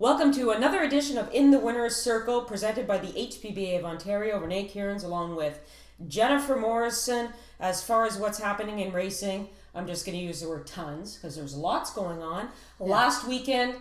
Welcome to another edition of In the Winner's Circle, presented by the HPBA of Ontario. Renee Kierans along with Jennifer Morrison. As far as what's happening in racing, I'm just going to use the word tons because there's lots going on. Yeah. Last weekend,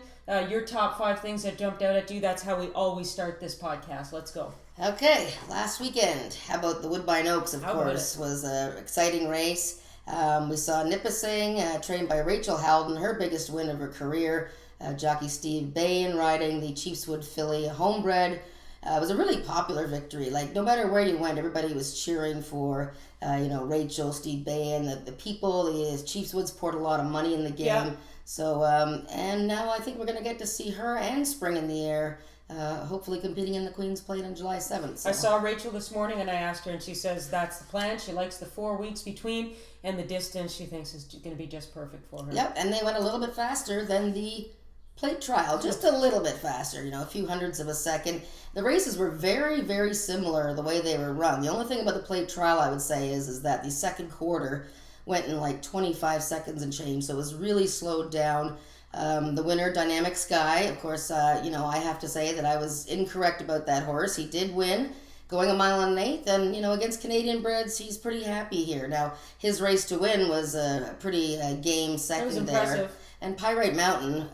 your top 5 things that jumped out at you. That's how we always start this podcast. Let's go. Okay, last weekend, how about the Woodbine Oaks, of course, was an exciting race. We saw Nipissing, trained by Rachel Haldon, her biggest win of her career. Jockey Steve Bain riding the Chiefswood filly, homebred. It was a really popular victory. Like, no matter where you went, everybody was cheering for, Rachel, Steve Bain, the people. The Chiefswoods poured a lot of money in the game. Yeah. So, and now I think we're going to get to see her and Spring in the Air, hopefully competing in the Queen's Plate on July 7th. So. I saw Rachel this morning and I asked her and she says that's the plan. She likes the 4 weeks between, and the distance she thinks is going to be just perfect for her. Yep, and they went a little bit faster than the plate trial, just a little bit faster, a few hundredths of a second. The races were very, very similar the way they were run. The only thing about the plate trial I would say is that the second quarter went in like 25 seconds and change, so it was really slowed down. The winner, Dynamic Sky, of course, I have to say that I was incorrect about that horse. He did win, going a mile and an eighth, and, against Canadian breds, he's pretty happy here. Now, his race to win was a pretty game second there. And Pyrite Mountain,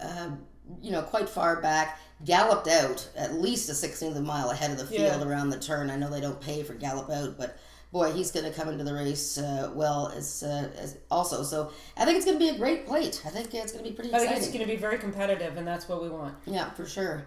quite far back, galloped out at least a 16th of a mile ahead of the field around the turn. I know they don't pay for gallop out, but boy, he's going to come into the race well as also. So I think it's going to be a great plate. I think it's going to be pretty exciting. I think it's going to be very competitive, and that's what we want. Yeah, for sure.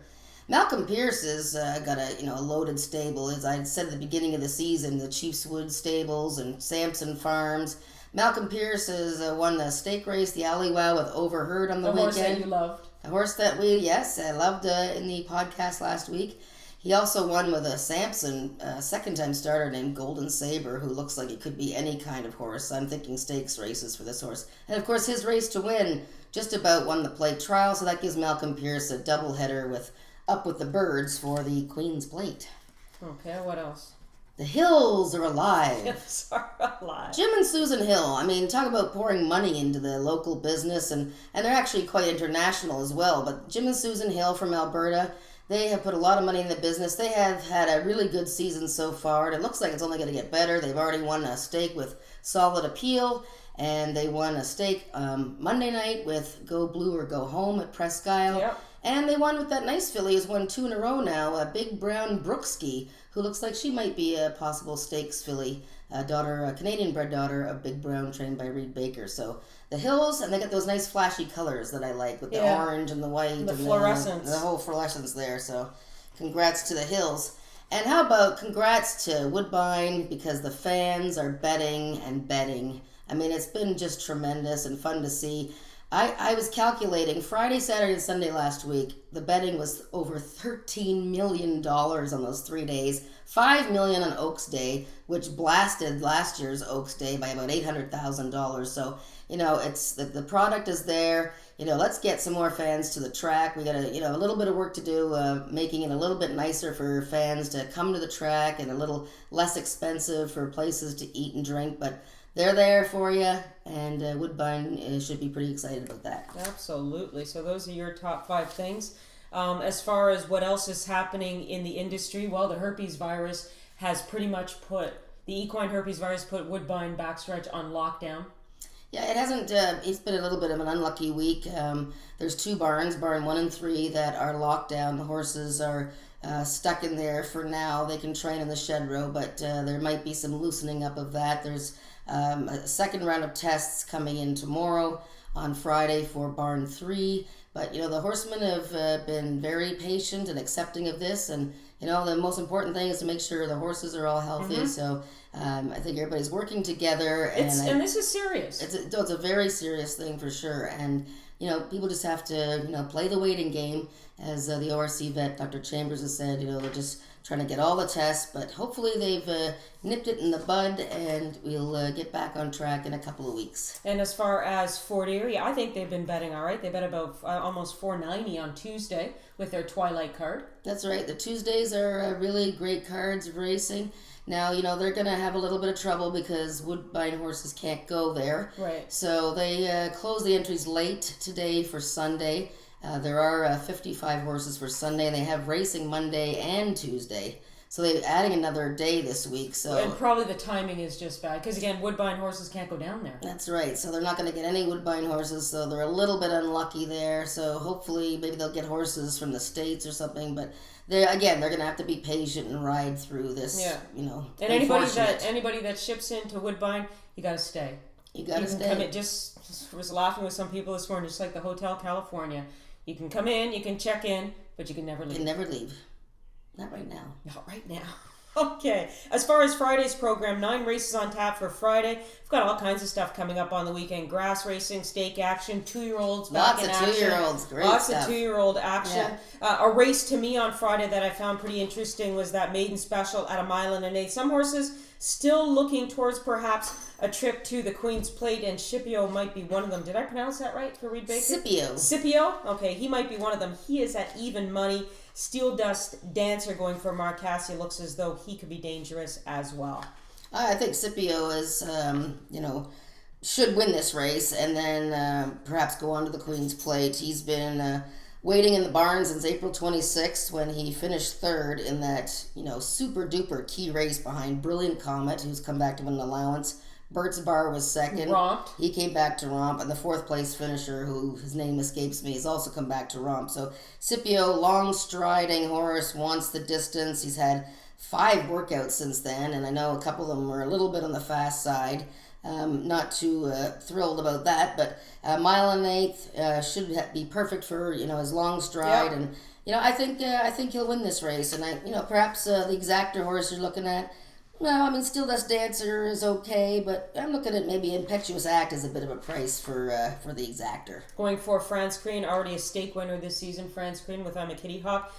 Malcolm Pierce has got a loaded stable. As I said at the beginning of the season, the Chiefswood Stables and Sampson Farms. Malcolm Pierce has won the stake race, the Alleywow, with Overheard on the weekend. The horse that you loved. A horse that I loved in the podcast last week. He also won with a Sampson second-time starter named Golden Sabre, who looks like it could be any kind of horse. I'm thinking stakes races for this horse. And, of course, his race to win just about won the plate trial, so that gives Malcolm Pierce a doubleheader with Up with the Birds for the Queen's Plate. Okay, what else? The Hills are alive. Hills are alive. Jim and Susan Hill. I mean, talk about pouring money into the local business, and they're actually quite international as well. But Jim and Susan Hill from Alberta, they have put a lot of money in the business. They have had a really good season so far, and it looks like it's only going to get better. They've already won a stake with Solid Appeal, and they won a stake Monday night with Go Blue or Go Home at Presque Isle. Yep. And they won with that nice filly, has won 2 in a row now, Big Brown Brookski, who looks like she might be a possible stakes filly, a Canadian bred daughter of Big Brown, trained by Reed Baker. So the Hills, and they got those nice flashy colors that I like, with the orange and the white. And the fluorescence. The whole fluorescence there, so congrats to the Hills. And how about congrats to Woodbine, because the fans are betting and betting. I mean, it's been just tremendous and fun to see. I was calculating Friday, Saturday, and Sunday last week. The betting was over $13 million on those 3 days. $5 million on Oaks Day, which blasted last year's Oaks Day by about $800,000. So, it's the product is there. Let's get some more fans to the track. We got a little bit of work to do, making it a little bit nicer for fans to come to the track and a little less expensive for places to eat and drink. But they're there for you, and Woodbine should be pretty excited about that. Absolutely. So those are your top 5 things. As far as what else is happening in the industry, well, the herpes virus has pretty much put Woodbine backstretch on lockdown. Yeah, it hasn't. It's been a little bit of an unlucky week. There's 2 barns, barn 1 and 3, that are locked down. The horses are stuck in there for now. They can train in the shed row, but there might be some loosening up of that. There's a second round of tests coming in tomorrow on Friday for barn 3. But, the horsemen have been very patient and accepting of this. And, the most important thing is to make sure the horses are all healthy. Mm-hmm. So I think everybody's working together. And this is serious. It's a very serious thing for sure. And, people just have to, play the waiting game. As the ORC vet, Dr. Chambers, has said, they're just trying to get all the tests, but hopefully they've nipped it in the bud, and we'll get back on track in a couple of weeks. And as far as Fort Erie, I think they've been betting all right. They bet about almost $4.90 on Tuesday with their Twilight card. That's right. The Tuesdays are really great cards of racing. Now, they're going to have a little bit of trouble because Woodbine horses can't go there. Right. So they close the entries late today for Sunday. There are 55 horses for Sunday, and they have racing Monday and Tuesday. So they're adding another day this week. So And probably the timing is just bad because again, Woodbine horses can't go down there. that's right. So they're not going to get any Woodbine horses. So they're a little bit unlucky there. So hopefully, maybe they'll get horses from the States or something. But they're going to have to be patient and ride through this. Yeah. And unfortunate. anybody that ships into Woodbine, you got to stay. You got to can stay. come in. Just was laughing with some people this morning, just like the Hotel California. You can come in, you can check in, but you can never leave. You can never leave. Not right now. Not right now. Okay. As far as Friday's program, 9 races on tap for Friday. We've got all kinds of stuff coming up on the weekend. Grass racing, stake action, 2-year-olds back Lots in of action. 2-year-olds. Great Lots stuff. of 2-year-old action. A race to me on Friday that I found pretty interesting was that maiden special at 1 1/8. Some horses still looking towards perhaps a trip to the Queen's Plate, and Scipio might be one of them. Did I pronounce that right for Reed Baker? Scipio? Okay, he might be one of them. He is at even money. Steel Dust Dancer going for Marcassia looks as though he could be dangerous as well. I think Scipio is, should win this race and then perhaps go on to the Queen's Plate. He's been waiting in the barn since April 26th when he finished third in that, super duper key race behind Brilliant Comet, who's come back to win an allowance. Bert's Bar was second. Romped. He came back to romp, and the 4th place finisher, who his name escapes me, has also come back to romp. So Scipio, long striding horse, wants the distance. He's had 5 workouts since then, and I know a couple of them were a little bit on the fast side. Not too thrilled about that, but 1 1/8 should be perfect for his long stride, Yep. and I think he'll win this race, and perhaps the exactor horse you're looking at. No, Steel Dust Dancer is okay, but I'm looking at maybe Impetuous Act as a bit of a price for the exactor. Going for France Green, already a stake winner this season. France Green with I'm a Kitty Hawk.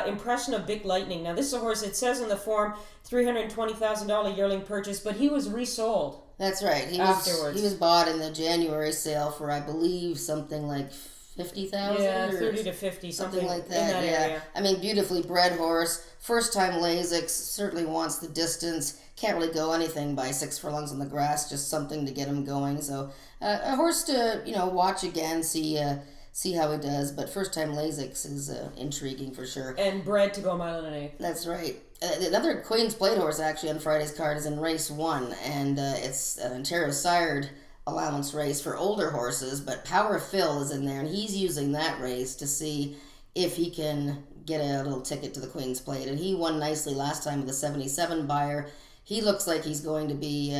Impression of Big Lightning. Now this is a horse, it says in the form, $320,000 yearling purchase, but he was resold. That's right. He was bought in the January sale for, I believe, something like 50,000. Yeah, 30 to 50, something like that. in that area. Beautifully bred horse. First time Lasix, certainly wants the distance. Can't really go anything by 6 furlongs on the grass. Just something to get him going. So a horse to watch again, see how he does. But first time Lasix is intriguing for sure. And bred to go 1 1/8. That's right. Another Queen's Plate horse actually on Friday's card is in race 1, and it's an Ontario sired allowance race for older horses, but Power Phil is in there, and he's using that race to see if he can get a little ticket to the Queen's Plate. And he won nicely last time with a 77 buyer. He looks like he's going to be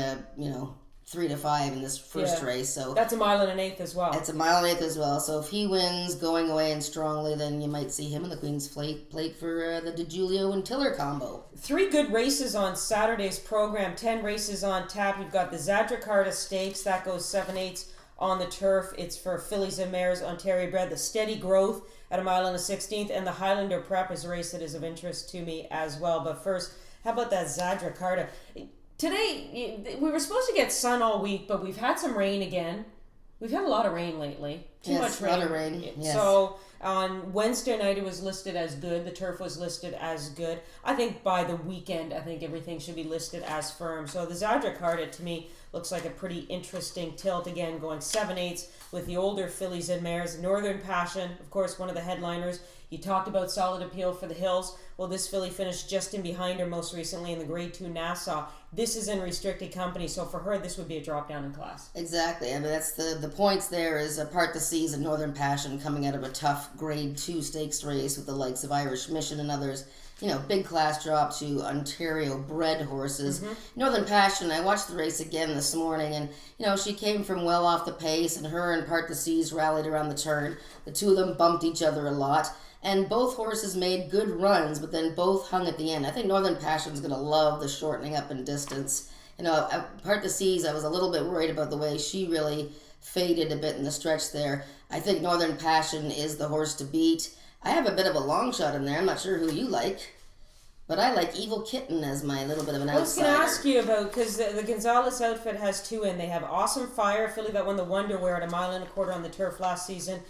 3 to 5 in this first race. So that's a 1 1/8 as well. It's a 1 1/8 as well. So if he wins going away and strongly, then you might see him in the Queen's Plate for the DiGiulio and Tiller combo. 3 good races on Saturday's program. 10 races on tap. You've got the Zadricarta Stakes. That goes 7/8 on the turf. It's for fillies and mares, Ontario bred. The Steady Growth at 1.16 and the Highlander Prep is a race that is of interest to me as well. But first, how about that Zadricarta? Today, we were supposed to get sun all week, but we've had some rain again. We've had a lot of rain lately. Too much rain. A lot of rain. Yes. So on Wednesday night, it was listed as good. The turf was listed as good. I think by the weekend, I think everything should be listed as firm. So the Zadricarta, to me, looks like a pretty interesting tilt. Again, going 7/8 with the older fillies and mares. Northern Passion, of course, one of the headliners. You talked about Solid Appeal for the Hills. Well, this filly finished just in behind her most recently in the Grade 2 Nassau. This is in restricted company, so for her, this would be a drop down in class. Exactly. That's the points there is Part the Seas and Northern Passion coming out of a tough Grade 2 stakes race with the likes of Irish Mission and others. Big class drop to Ontario bred horses. Mm-hmm. Northern Passion, I watched the race again this morning, and she came from well off the pace, and her and Part the Seas rallied around the turn. The two of them bumped each other a lot. And both horses made good runs, but then both hung at the end. I think Northern Passion's going to love the shortening up in distance. Part the Seas, I was a little bit worried about the way she really faded a bit in the stretch there. I think Northern Passion is the horse to beat. I have a bit of a long shot in there. I'm not sure who you like, but I like Evil Kitten as my little bit of an outsider. I was going to ask you about, because the Gonzalez outfit has 2 in. They have Awesome Fire, a filly that won the Wonderwear at 1.25 miles on the turf last season,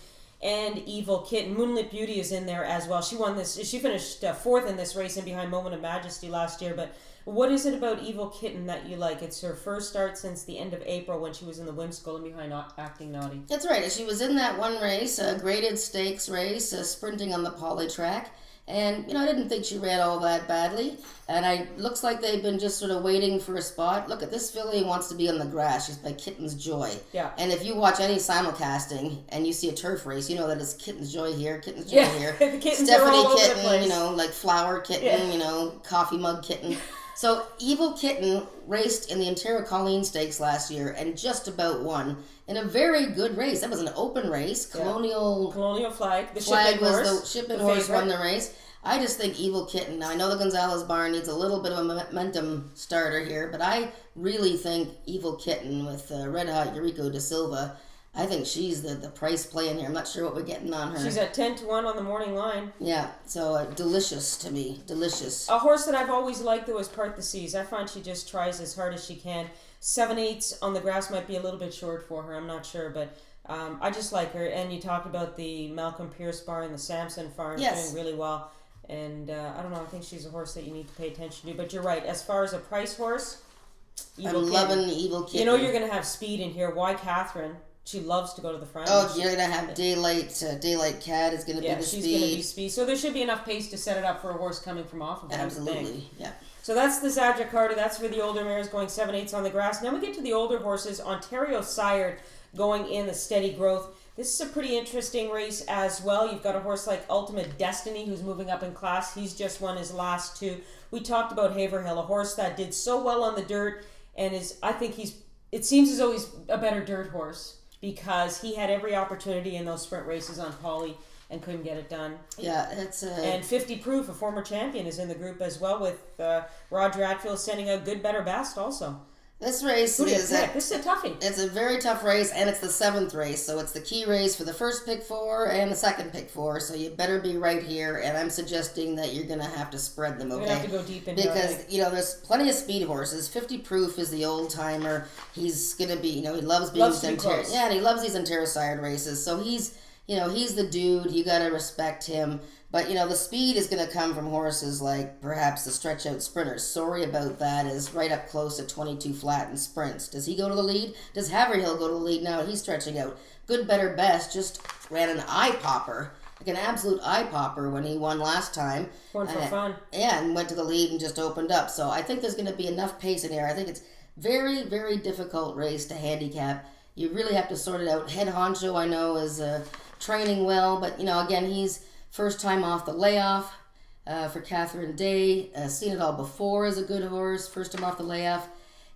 and Evil Kitten. Moonlit Beauty is in there as well. She won this. She finished 4th in this race and behind Moment of Majesty last year, but What is it about Evil Kitten that you like? It's her first start since the end of April when she was in the Whimsical and behind Acting Naughty. That's right. She was in that one race, a graded stakes race, sprinting on the poly track. And, I didn't think she ran all that badly. And looks like they've been just sort of waiting for a spot. Look at this filly wants to be on the grass. She's by Kitten's Joy. Yeah. And if you watch any simulcasting and you see a turf race, you know that it's Kitten's Joy here, Kitten's Joy here. The kittens Stephanie are all over Kitten, the place. like Flower Kitten, Coffee Mug Kitten. So Evil Kitten raced in the Ontario Colleen Stakes last year and just about won in a very good race. That was an open race. Colonial Flag. The Flag shipping was horse. the shipping the horse favorite. won the race. I just think Evil Kitten. Now I know the Gonzalez barn needs a little bit of a momentum starter here, but I really think Evil Kitten with Red Hot Eurico da Silva. I think she's the price play in here. I'm not sure what we're getting on her. She's at 10-1 on the morning line. Yeah, so delicious to me. Delicious. A horse that I've always liked, though, is Part the Seas. I find she just tries as hard as she can. 7/8 on the grass might be a little bit short for her. I'm not sure, but I just like her. And you talked about the Malcolm Pierce barn and the Samson farm doing really well. And I don't know, I think she's a horse that you need to pay attention to. But you're right, as far as a price horse, I'm loving Evil Kitten. You know you're going to have speed in here. Why Catherine? She loves to go to the front. Oh, you're going to have Daylight Cat is going to be the speed. Yeah, she's going to be speed. So there should be enough pace to set it up for a horse coming from off of it. Absolutely, yeah. So that's the Zadra Carter. That's for the older mares going 7/8 on the grass. Now we get to the older horses. Ontario Sired going in the steady growth. This is a pretty interesting race as well. You've got a horse like Ultimate Destiny who's moving up in class. He's just won his last two. We talked about Haverhill, a horse that did so well on the dirt and it seems as though he's a better dirt horse because he had every opportunity in those sprint races on Poly and couldn't get it done. Yeah, it's And 50 Proof, a former champion, is in the group as well with Roger Atfield sending a good, better, best also. This race This is a toughie. It's a very tough race, and it's the 7th race, so it's the key race for the first pick 4 and the second pick 4, so you better be right here, and I'm suggesting that you're going to have to spread them, okay? You're going to have to go deep into because, there's plenty of speed horses. 50 Proof is the old-timer. He's going to be, he loves being Yeah, and he loves these Ontario Sired races, so he's the dude. You got to respect him. But, the speed is going to come from horses like perhaps the stretch-out sprinters. Sorry about that is right up close to 22 flat in sprints. Does he go to the lead? Does Haverhill go to the lead now? He's stretching out. Good, better, best just ran an eye-popper, like an absolute eye-popper when he won last time. Won for fun. Yeah, and went to the lead and just opened up. So I think there's going to be enough pace in here. I think it's very, very difficult race to handicap. You really have to sort it out. Head Honcho, I know, is training well, but, again, he's first time off the layoff for Catherine Day. Seen it all before as a good horse. First time off the layoff.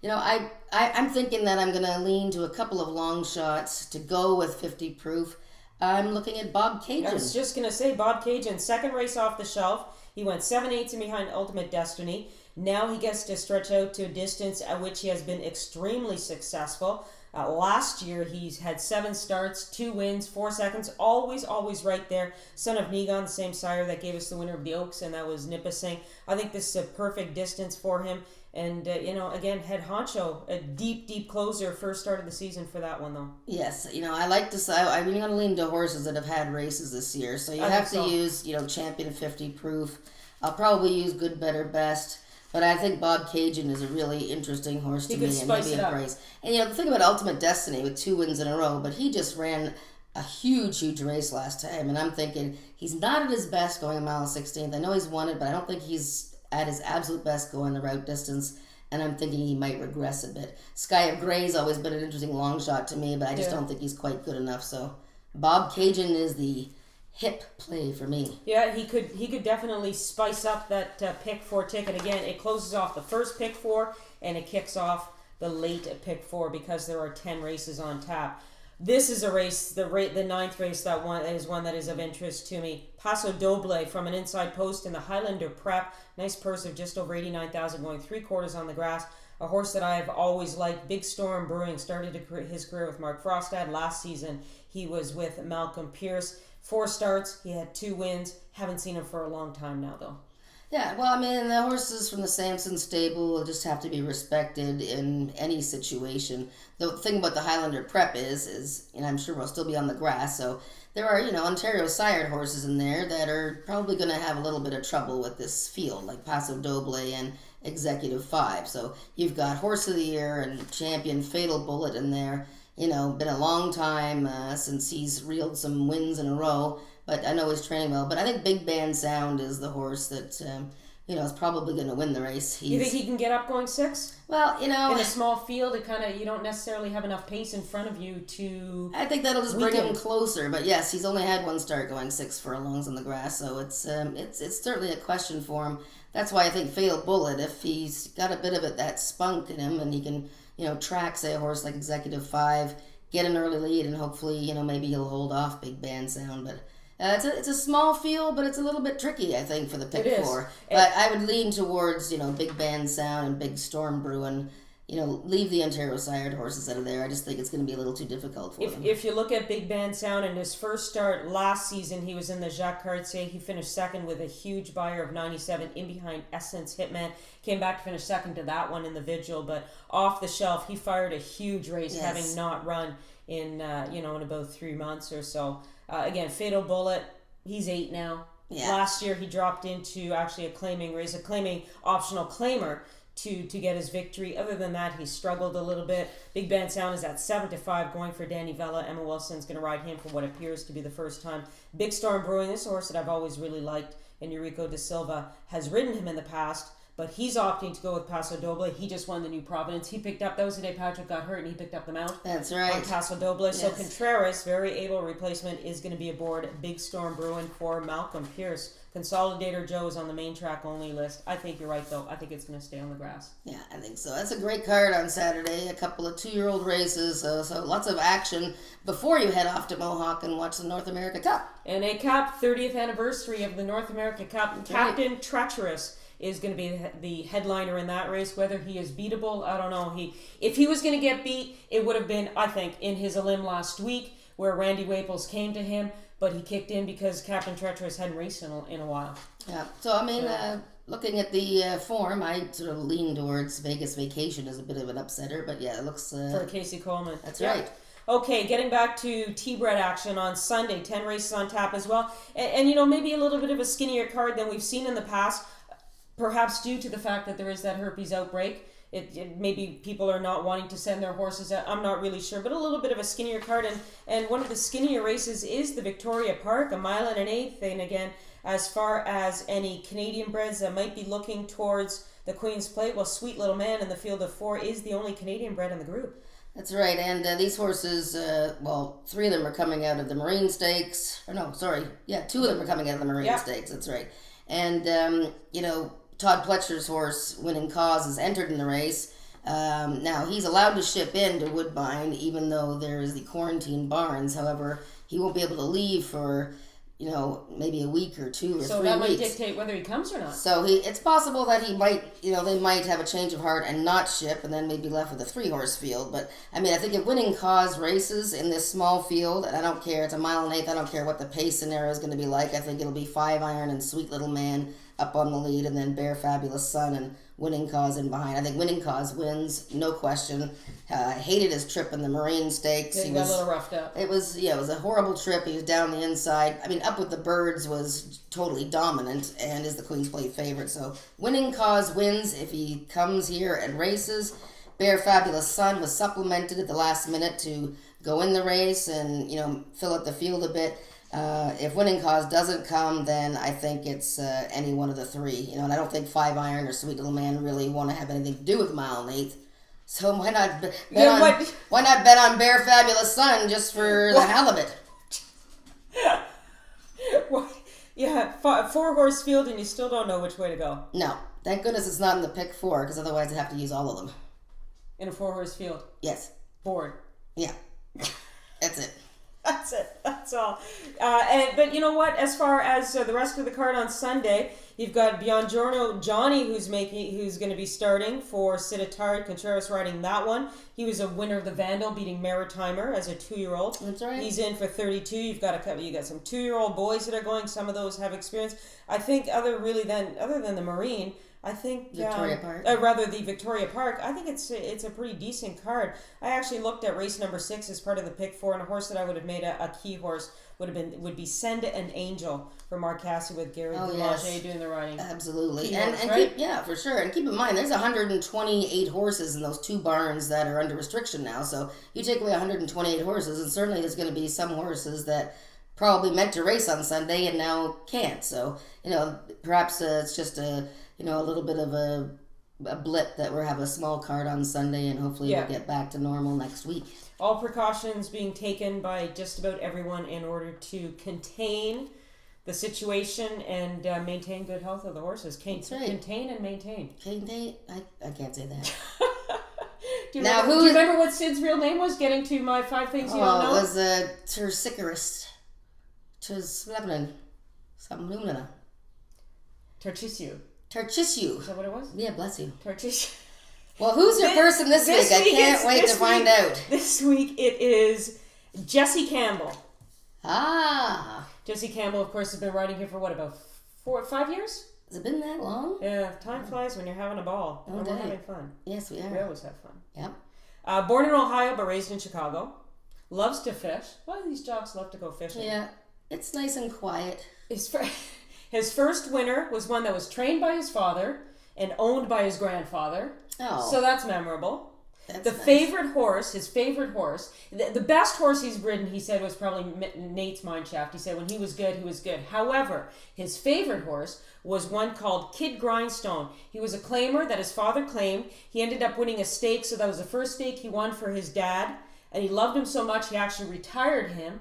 I'm thinking that I'm going to lean to a couple of long shots to go with 50 Proof. I'm looking at Bob Cajun. I was just going to say Bob Cajun, second race off the shelf. He went 7/8 in behind Ultimate Destiny. Now he gets to stretch out to a distance at which he has been extremely successful. Last year, he's had 7 starts, 2 wins, 4 seconds, always right there. Son of Negon, the same sire that gave us the winner of the Oaks, and that was Nipissing. I think this is a perfect distance for him. And, again, Head Honcho, a deep closer, first start of the season for that one, though. Yes, I like to say, I'm going to lean to horses that have had races this year. So you have to use, Champion 50 Proof. I'll probably use Good, Better, Best. But I think Bob Cajun is a really interesting horse to me, and maybe a price. And the thing about Ultimate Destiny with 2 wins in a row, but he just ran a huge race last time, and I'm thinking he's not at his best going a mile and 16th. I know he's won it, but I don't think he's at his absolute best going the route distance, and I'm thinking he might regress a bit. Sky of Grey's always been an interesting long shot to me, but I just don't think he's quite good enough. So Bob Cajun is the hip play for me. Yeah, he could definitely spice up that pick 4 ticket. Again, it closes off the first pick 4 and it kicks off the late pick 4 because there are 10 races on tap. This is a race, the 9th race, one that is of interest to me. Paso Doble from an inside post in the Highlander Prep. Nice purse of just over 89,000 going 3/4 on the grass. A horse that I've always liked. Big Storm Brewing started his career with Mark Frostad. Last season he was with Malcolm Pierce. 4 starts, he had 2 wins. Haven't seen him for a long time now, though. Yeah, well, the horses from the Samson stable will just have to be respected in any situation. The thing about the Highlander Prep is, and I'm sure we'll still be on the grass, so there are, Ontario Sired horses in there that are probably going to have a little bit of trouble with this field, like Paso Doble and Executive 5. So you've got Horse of the Year and champion Fatal Bullet in there. You know, been a long time since he's reeled some wins in a row, but I know he's training well. But I think Big Band Sound is the horse that, is probably going to win the race. You think he can get up going 6? Well, in a small field, you don't necessarily have enough pace in front of you to. I think that'll just bring him closer. But yes, he's only had one start going 6 furlongs on the grass, so it's certainly a question for him. That's why I think Fatal Bullet, if he's got a bit of that spunk in him and he can, track, say, a horse like Executive 5, get an early lead, and hopefully, maybe he'll hold off Big Band Sound. But it's a small field, but it's a little bit tricky, I think, for the pick 4. But I would lean towards, Big Band Sound and Big Storm Bruin. Leave the Ontario sired horses out of there. I just think it's going to be a little too difficult for them. If you look at Big Band Sound, in his first start last season, he was in the Jacques Cartier. He finished second with a huge buyer of 97 in behind Essence Hitman. Came back to finish second to that one in the Vigil, but off the shelf, he fired a huge race, having not run in about 3 months or so. Again, Fatal Bullet, he's 8 now. Yeah. Last year, he dropped into actually a claiming optional claimer to get his victory. Other than that, he struggled a little bit. Big Band Sound is at 7-5 going for Danny Vella. Emma Wilson's going to ride him for what appears to be the first time. Big Storm Brewing, this is a horse that I've always really liked, and Eurico da Silva has ridden him in the past, but he's opting to go with Paso Doble. He just won the New Providence. That was the day Patrick got hurt, and he picked up the mount. That's right. On Paso Doble. Yes. So Contreras, very able replacement, is going to be aboard Big Storm Brewing for Malcolm Pierce. Consolidator Joe is on the main track only list. I think you're right, though. I think it's going to stay on the grass. Yeah, I think so. That's a great card on Saturday. A couple of 2-year-old races, so lots of action before you head off to Mohawk and watch the North America Cup. And a Cup 30th anniversary of the North America Cup. Captain Treacherous is going to be the headliner in that race. Whether he is beatable, I don't know. If he was going to get beat, it would have been, I think, in his elim last week, where Randy Waples came to him, but he kicked in because Captain Treacherous hadn't raced in a while. Yeah, so looking at the form, I sort of lean towards Vegas Vacation as a bit of an upsetter, but yeah, it looks... for Casey Coleman. That's right. Okay, getting back to T-Bred action on Sunday, 10 races on tap as well. And maybe a little bit of a skinnier card than we've seen in the past, perhaps due to the fact that there is that herpes outbreak. It maybe people are not wanting to send their horses out. I'm not really sure, but a little bit of a skinnier card. And one of the skinnier races is the Victoria Park, 1 1/8 miles. And again, as far as any Canadian breds that might be looking towards the Queen's Plate, well, Sweet Little Man in the field of 4 is the only Canadian bred in the group. That's right, and these horses, 3 of them are coming out of the Marine Stakes. 2 of them are coming out of the Marine Stakes, that's right. And, Todd Pletcher's horse, Winning Cause, is entered in the race. Now, he's allowed to ship in to Woodbine, even though there is the quarantine barns. However, he won't be able to leave for, maybe a week or 2 or 3 weeks. So that might dictate whether he comes or not. So it's possible that he might, they might have a change of heart and not ship, and then maybe left with a 3-horse field. But, I think if Winning Cause races in this small field, and I don't care, it's 1 1/8 miles, I don't care what the pace scenario is going to be like. I think it'll be 5 iron and Sweet Little Man up on the lead, and then Bear Fabulous Son and Winning Cause in behind. I think Winning Cause wins, no question. Hated his trip in the Marine Stakes. He got a little roughed up. It was a horrible trip. He was down the inside. Up with the Birds was totally dominant and is the Queen's Plate favorite. So Winning Cause wins if he comes here and races. Bear Fabulous Son was supplemented at the last minute to go in the race and, fill out the field a bit. If Winning Cause doesn't come, then I think it's any one of the 3. And I don't think 5 iron or Sweet Little Man really want to have anything to do with 1 1/8 miles. So why not bet on Bear Fabulous Son just for the hell of it? Yeah, 4-horse field and you still don't know which way to go. No, thank goodness it's not in the pick 4, because otherwise I'd have to use all of them. In a 4-horse field? Yes. Board. Yeah. That's it. That's it. That's all. But you know what? As far as the rest of the card on Sunday, you've got Buongiorno Johnny, who's going to be starting for Siddharth Contreras, riding that one. He was a winner of the Vandal, beating Maritimer as a 2-year-old. That's right. He's in for 32. You got some 2-year-old boys that are going. Some of those have experience. I think other than the Marine, I think Victoria Park. rather the Victoria Park. I think it's a pretty decent card. I actually looked at race number 6 as part of the pick 4, and a horse that I would have made a key horse would be Send an Angel for Mark Cassidy with Gary Boulanger doing the riding. Absolutely. Key And horse, right? yeah, for sure. And keep in mind, there's 128 horses in those 2 barns that are under restriction now. So you take away 128 horses, and certainly there's going to be some horses that probably meant to race on Sunday and now can't. So, perhaps it's just a little bit of a blip that we'll have a small card on Sunday, and hopefully we'll get back to normal next week. All precautions being taken by just about everyone in order to contain the situation and maintain good health of the horses. That's right. Contain and maintain. I can't say that. Do you remember what Sid's real name was? Getting to my 5 things you don't know? It was Tersicarist. Terslebnin. Something. Tarcisiu. Tarcisiu. Is that what it was? Yeah, bless you. Tarcisiu. Well, who's your person this week? I can't wait to find out. This week it is Jesse Campbell. Ah. Jesse Campbell, of course, has been riding here for about 4 or 5 years? Has it been that long? Yeah, time flies when you're having a ball. Oh, and we're having fun. Yes, we are. We always have fun. Yep. Born in Ohio but raised in Chicago. Loves to fish. Why do these jocks love to go fishing? Yeah, it's nice and quiet. His first winner was one that was trained by his father and owned by his grandfather. Oh. So that's memorable. That's his favorite horse, the best horse he's ridden, he said, was probably Nate's Mineshaft. He said when he was good, he was good. However, his favorite horse was one called Kid Grindstone. He was a claimer that his father claimed. He ended up winning a stake, so that was the first stake he won for his dad. And he loved him so much, he actually retired him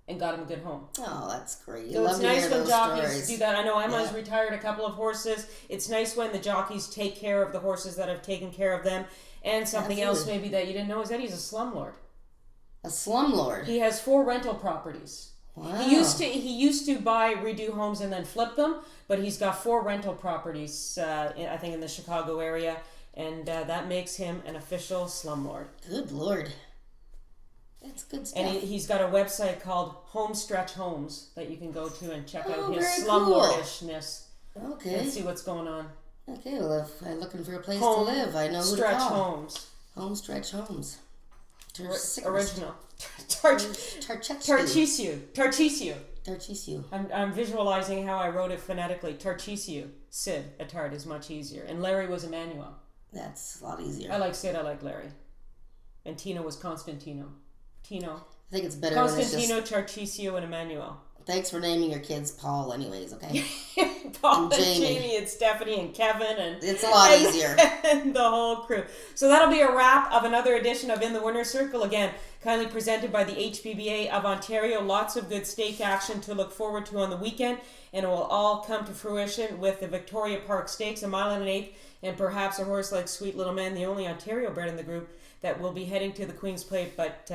and got him a good home. Oh, that's great. So it's nice when jockeys do that. I know Emma's Yeah. retired a couple of horses. It's nice when the jockeys take care of the horses that have taken care of them. And something else maybe that you didn't know is that he's a slumlord. A slumlord. He has 4 rental properties. Wow. He used to buy, redo homes and then flip them, but he's got 4 rental properties, I think in the Chicago area, and that makes him an official slumlord. Good Lord. That's good stuff. And he's got a website called Homestretch Homes that you can go to and check out his very slumlordishness. Okay. And see what's going on. Okay, well, if I'm looking for a place to live, I know who to call. Homes. Homestretch Homes. Original. Tarcisiu. Tarcisiu. I'm visualizing how I wrote it phonetically. Tarcisiu. Sid, a tart is much easier. And Larry was Emmanuel. That's a lot easier. I like Sid, I like Larry. And Tino was Constantino. I think it's better Constantino, Tarcisiu, and Emmanuel. Thanks for naming your kids Paul anyways, okay? Paul and Jamie and Stephanie and Kevin and it's a lot easier. And the whole crew. So that'll be a wrap of another edition of In the Winner's Circle. Again, kindly presented by the HPBA of Ontario. Lots of good stake action to look forward to on the weekend, and it will all come to fruition with the Victoria Park Stakes, a mile and an eighth, and perhaps a horse like Sweet Little Man, the only Ontario bred in the group, that will be heading to the Queen's Plate. But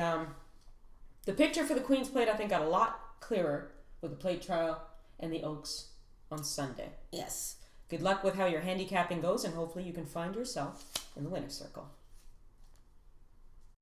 the picture for the Queen's Plate, I think, got a lot clearer with the plate trial and the Oaks on Sunday. Yes. Good luck with how your handicapping goes, and hopefully you can find yourself in the winner's circle.